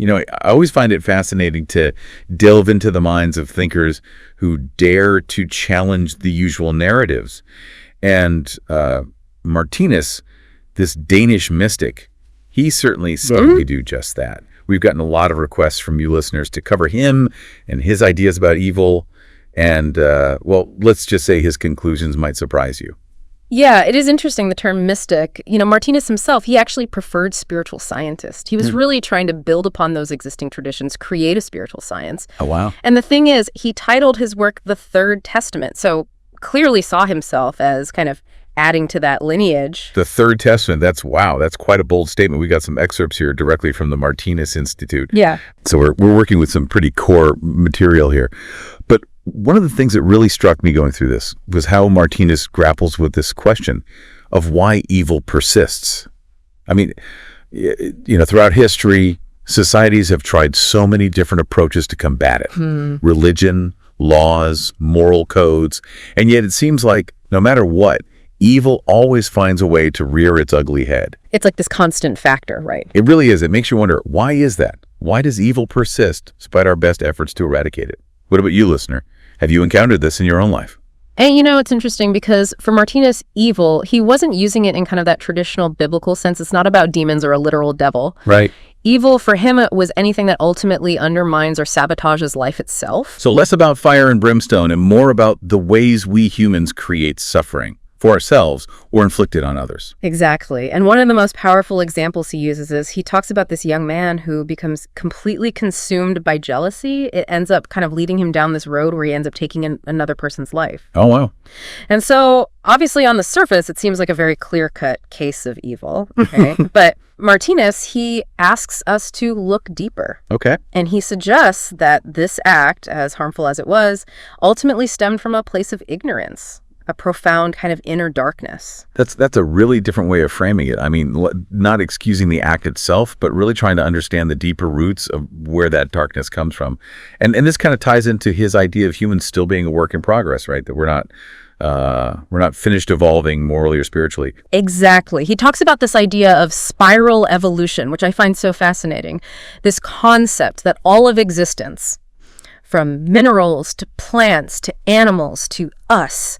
I always find it fascinating to delve into the minds of thinkers who dare to challenge the usual narratives. And Martinus, this Danish mystic, he certainly seemed to do just that. We've gotten a lot of requests from you listeners to cover him and his ideas about evil. And, let's just say his conclusions might surprise you. Yeah, it is interesting, the term mystic. Martinus himself, he actually preferred spiritual scientist. He was really trying to build upon those existing traditions, create a spiritual science. Oh, wow. And the thing is, he titled his work The Third Testament, so clearly saw himself as kind of adding to that lineage. The Third Testament, that's quite a bold statement. We got some excerpts here directly from the Martinus Institute. Yeah. So we're working with some pretty core material here. But one of the things that really struck me going through this was how Martinus grapples with this question of why evil persists. I mean, throughout history, societies have tried so many different approaches to combat it. Religion, laws, moral codes, and yet it seems like no matter what, evil always finds a way to rear its ugly head. It's like this constant factor, right? It really is. It makes you wonder, why is that? Why does evil persist despite our best efforts to eradicate it? What about you, listener? Have you encountered this in your own life? And it's interesting because for Martinus, evil, he wasn't using it in kind of that traditional biblical sense. It's not about demons or a literal devil. Right. Evil for him was anything that ultimately undermines or sabotages life itself. So less about fire and brimstone and more about the ways we humans create suffering for ourselves or inflict it on others. Exactly. And one of the most powerful examples he uses is he talks about this young man who becomes completely consumed by jealousy. It ends up kind of leading him down this road where he ends up taking another person's life. Oh, wow. And so obviously on the surface, it seems like a very clear-cut case of evil. Okay. But Martinus, he asks us to look deeper. Okay. And he suggests that this act, as harmful as it was, ultimately stemmed from a place of ignorance, a profound kind of inner darkness. That's a really different way of framing it. I mean, not excusing the act itself, but really trying to understand the deeper roots of where that darkness comes from. And this kind of ties into his idea of humans still being a work in progress, right? That we're not finished evolving morally or spiritually. Exactly. He talks about this idea of spiral evolution, which I find so fascinating. This concept that all of existence, from minerals to plants to animals to us,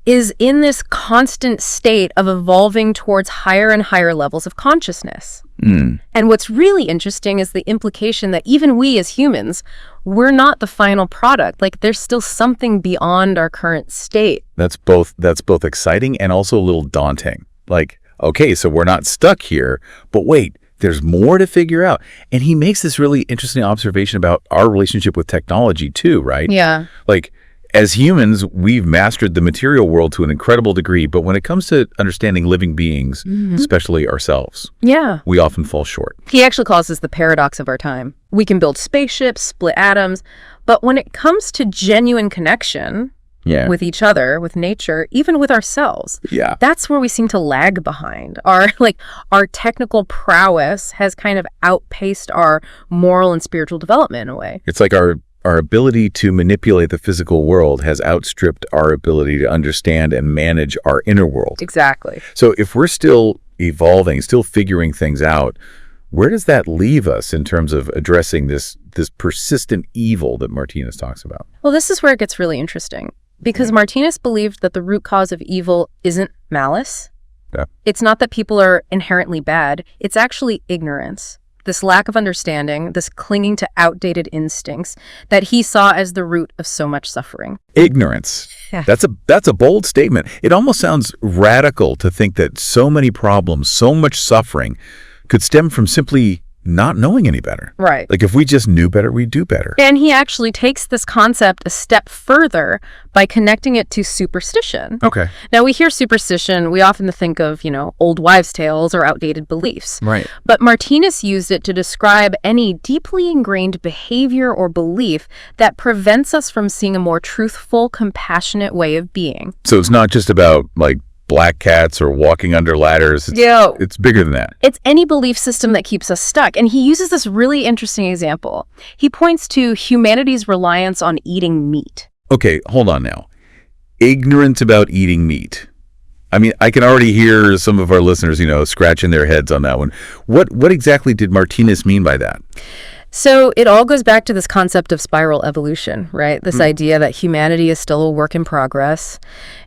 is in this constant state of evolving towards higher and higher levels of consciousness. And what's really interesting is the implication that even we as humans, we're not the final product. Like there's still something beyond our current state. That's both exciting and also a little daunting. Like, okay, so we're not stuck here, but wait, there's more to figure out. And he makes this really interesting observation about our relationship with technology too, right? Yeah. Like, as humans, we've mastered the material world to an incredible degree, but when it comes to understanding living beings, especially ourselves, we often fall short. He actually calls this the paradox of our time. We can build spaceships, split atoms, but when it comes to genuine connection with each other, with nature, even with ourselves, that's where we seem to lag behind. Our technical prowess has kind of outpaced our moral and spiritual development in a way. It's like our ability to manipulate the physical world has outstripped our ability to understand and manage our inner world. Exactly. So if we're still evolving, still figuring things out, where does that leave us in terms of addressing this persistent evil that Martinus talks about? Well, this is where it gets really interesting, because Martinus believed that the root cause of evil isn't malice. Yeah. It's not that people are inherently bad. It's actually ignorance. This lack of understanding, this clinging to outdated instincts that he saw as the root of so much suffering. Ignorance. Yeah. That's a bold statement. It almost sounds radical to think that so many problems, so much suffering could stem from simply not knowing any better. Right. Like if we just knew better, we'd do better. And he actually takes this concept a step further by connecting it to superstition. Okay. Now, we hear superstition, we often think of, old wives' tales or outdated beliefs. Right. But Martinus used it to describe any deeply ingrained behavior or belief that prevents us from seeing a more truthful, compassionate way of being. So it's not just about like black cats or walking under ladders. It's bigger than that. It's any belief system that keeps us stuck. And he uses this really interesting example. He points to humanity's reliance on eating meat. Okay, hold on now. Ignorance about eating meat. I mean, I can already hear some of our listeners, scratching their heads on that one. What exactly did Martinus mean by that? So it all goes back to this concept of spiral evolution, right? This idea that humanity is still a work in progress.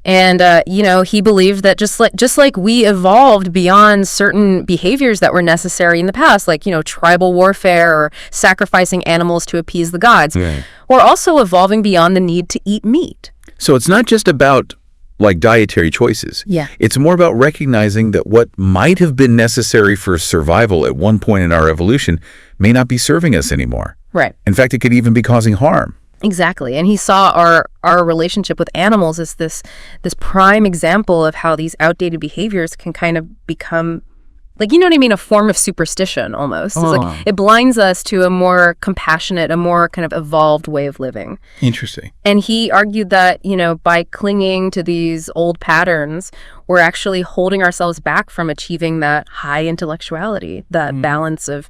And, he believed that just like we evolved beyond certain behaviors that were necessary in the past, like, tribal warfare or sacrificing animals to appease the gods, we're also evolving beyond the need to eat meat. So it's not just about like dietary choices. Yeah. It's more about recognizing that what might have been necessary for survival at one point in our evolution may not be serving us anymore. Right. In fact, it could even be causing harm. Exactly. And he saw our relationship with animals as this prime example of how these outdated behaviors can kind of become, like, a form of superstition almost. It's like it blinds us to a more compassionate, a more kind of evolved way of living. Interesting. And he argued that, by clinging to these old patterns, we're actually holding ourselves back from achieving that high intellectuality, that balance of,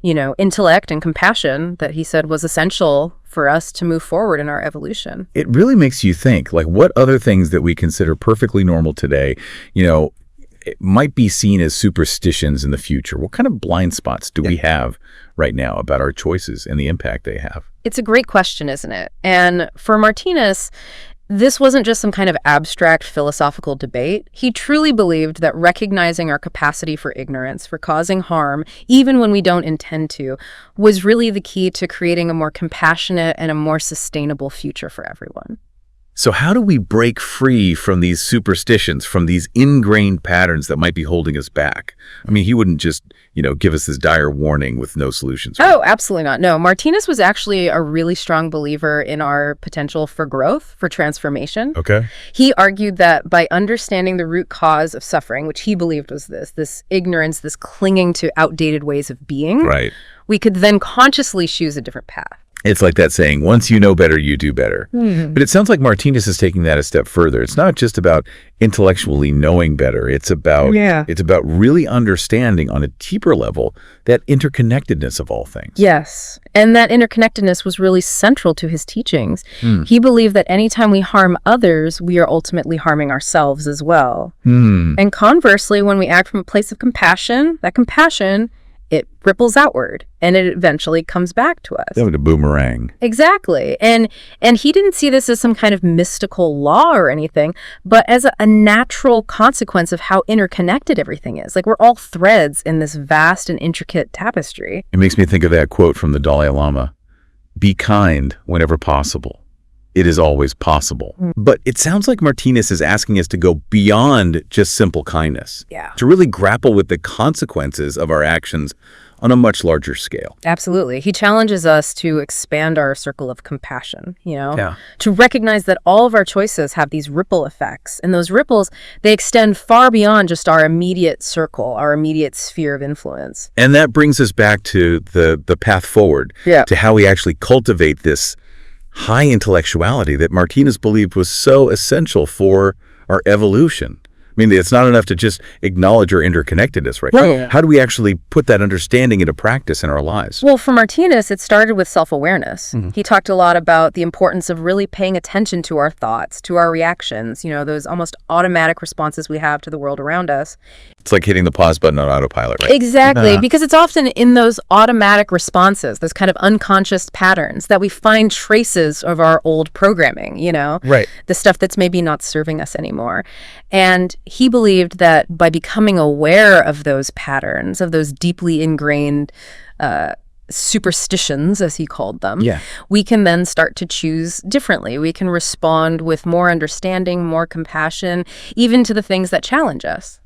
intellect and compassion that he said was essential for us to move forward in our evolution. It really makes you think, like, what other things that we consider perfectly normal today, it might be seen as superstitions in the future. What kind of blind spots do we have right now about our choices and the impact they have? It's a great question, isn't it? And for Martinus, this wasn't just some kind of abstract philosophical debate. He truly believed that recognizing our capacity for ignorance, for causing harm, even when we don't intend to, was really the key to creating a more compassionate and a more sustainable future for everyone. So how do we break free from these superstitions, from these ingrained patterns that might be holding us back? I mean, he wouldn't just, give us this dire warning with no solutions. Oh, absolutely not. No, Martinus was actually a really strong believer in our potential for growth, for transformation. Okay. He argued that by understanding the root cause of suffering, which he believed was this ignorance, this clinging to outdated ways of being, right, we could then consciously choose a different path. It's like that saying, once you know better, you do better. But it sounds like Martinus is taking that a step further. It's not just about intellectually knowing better. It's about really understanding on a deeper level that interconnectedness of all things. Yes. And that interconnectedness was really central to his teachings. He believed that anytime we harm others, we are ultimately harming ourselves as well. And conversely, when we act from a place of compassion, that compassion, it ripples outward and it eventually comes back to us. That would a boomerang. Exactly. And he didn't see this as some kind of mystical law or anything, but as a natural consequence of how interconnected everything is. Like, we're all threads in this vast and intricate tapestry. It makes me think of that quote from the Dalai Lama: "Be kind whenever possible. It is always possible." But it sounds like Martinus is asking us to go beyond just simple kindness. Yeah. To really grapple with the consequences of our actions on a much larger scale. Absolutely. He challenges us to expand our circle of compassion, Yeah. to recognize that all of our choices have these ripple effects. And those ripples, they extend far beyond just our immediate circle, our immediate sphere of influence. And that brings us back to the path forward, to how we actually cultivate this high intellectuality that Martinus believed was so essential for our evolution. I mean, it's not enough to just acknowledge our interconnectedness, right? Right. How do we actually put that understanding into practice in our lives? Well, for Martinus, it started with self-awareness. He talked a lot about the importance of really paying attention to our thoughts, to our reactions, those almost automatic responses we have to the world around us. It's like hitting the pause button on autopilot, right? Exactly, because it's often in those automatic responses, those kind of unconscious patterns, that we find traces of our old programming, Right. The stuff that's maybe not serving us anymore. And he believed that by becoming aware of those patterns, of those deeply ingrained superstitions, as he called them, we can then start to choose differently. We can respond with more understanding, more compassion, even to the things that challenge us.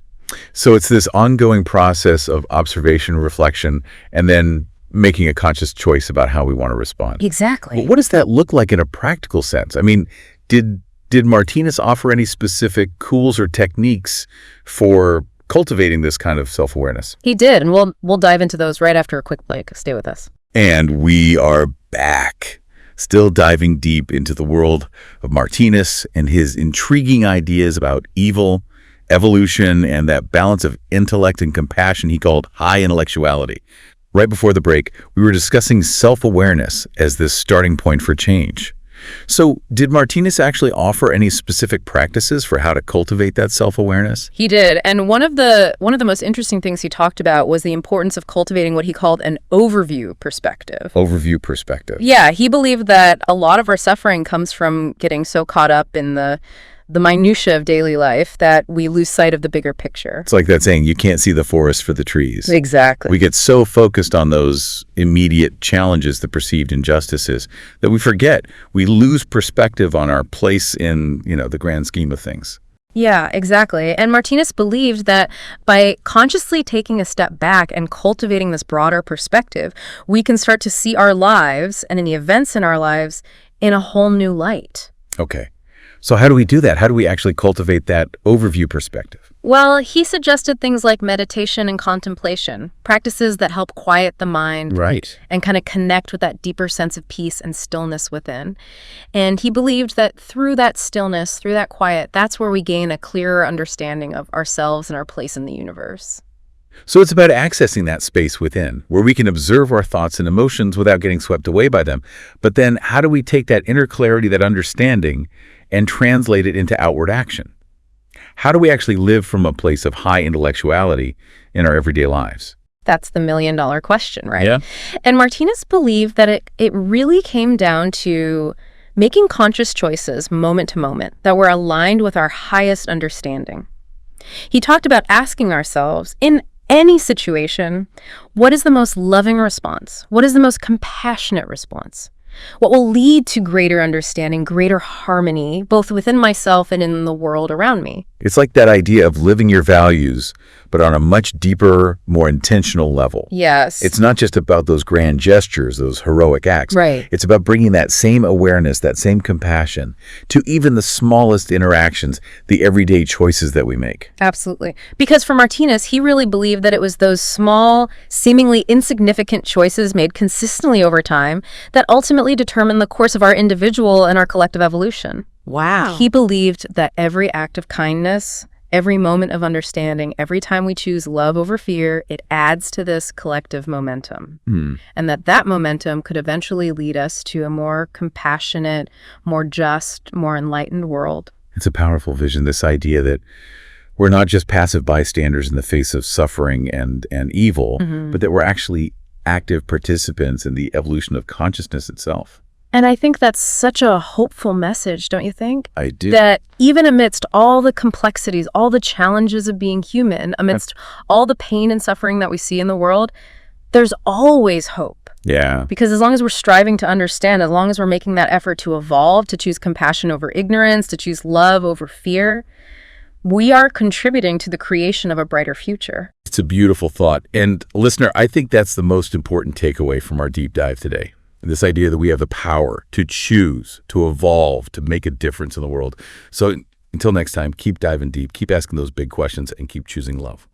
So it's this ongoing process of observation, reflection, and then making a conscious choice about how we want to respond. Exactly. Well, what does that look like in a practical sense? I mean, did Martinus offer any specific tools or techniques for cultivating this kind of self-awareness? He did, and we'll dive into those right after a quick break. Stay with us. And we are back, still diving deep into the world of Martinus and his intriguing ideas about evil, evolution, and that balance of intellect and compassion he called high intellectuality. Right before the break, we were discussing self-awareness as this starting point for change. So did Martinus actually offer any specific practices for how to cultivate that self-awareness? He did. And one of the most interesting things he talked about was the importance of cultivating what he called an overview perspective. Overview perspective. Yeah, he believed that a lot of our suffering comes from getting so caught up in the minutia of daily life that we lose sight of the bigger picture. It's like that saying, you can't see the forest for the trees. Exactly. We get so focused on those immediate challenges, the perceived injustices, that we forget. We lose perspective on our place in, the grand scheme of things. Yeah, exactly. And Martinus believed that by consciously taking a step back and cultivating this broader perspective, we can start to see our lives and any events in our lives in a whole new light. Okay. So how do we do that? How do we actually cultivate that overview perspective? Well, he suggested things like meditation and contemplation, practices that help quiet the mind Right. and kind of connect with that deeper sense of peace and stillness within. And he believed that through that stillness, through that quiet, that's where we gain a clearer understanding of ourselves and our place in the universe. So it's about accessing that space within, where we can observe our thoughts and emotions without getting swept away by them. But then how do we take that inner clarity, that understanding, and translate it into outward action? How do we actually live from a place of high intellectuality in our everyday lives? That's the million-dollar question, right? Yeah. And Martinus believed that it really came down to making conscious choices moment to moment that were aligned with our highest understanding. He talked about asking ourselves, in any situation, what is the most loving response? What is the most compassionate response? What will lead to greater understanding, greater harmony, both within myself and in the world around me? It's like that idea of living your values, but on a much deeper, more intentional level. Yes. It's not just about those grand gestures, those heroic acts. Right. It's about bringing that same awareness, that same compassion to even the smallest interactions, the everyday choices that we make. Absolutely. Because for Martinus, he really believed that it was those small, seemingly insignificant choices made consistently over time that ultimately determine the course of our individual and our collective evolution. Wow. He believed that every act of kindness, every moment of understanding, every time we choose love over fear, it adds to this collective momentum. And that momentum could eventually lead us to a more compassionate, more just, more enlightened world. It's a powerful vision, this idea that we're not just passive bystanders in the face of suffering and evil, but that we're actually active participants in the evolution of consciousness itself. And I think that's such a hopeful message, don't you think? I do. That even amidst all the complexities, all the challenges of being human, amidst all the pain and suffering that we see in the world, there's always hope. Yeah. Because as long as we're striving to understand, as long as we're making that effort to evolve, to choose compassion over ignorance, to choose love over fear, we are contributing to the creation of a brighter future. It's a beautiful thought. And listener, I think that's the most important takeaway from our deep dive today. This idea that we have the power to choose, to evolve, to make a difference in the world. So until next time, keep diving deep, keep asking those big questions, and keep choosing love.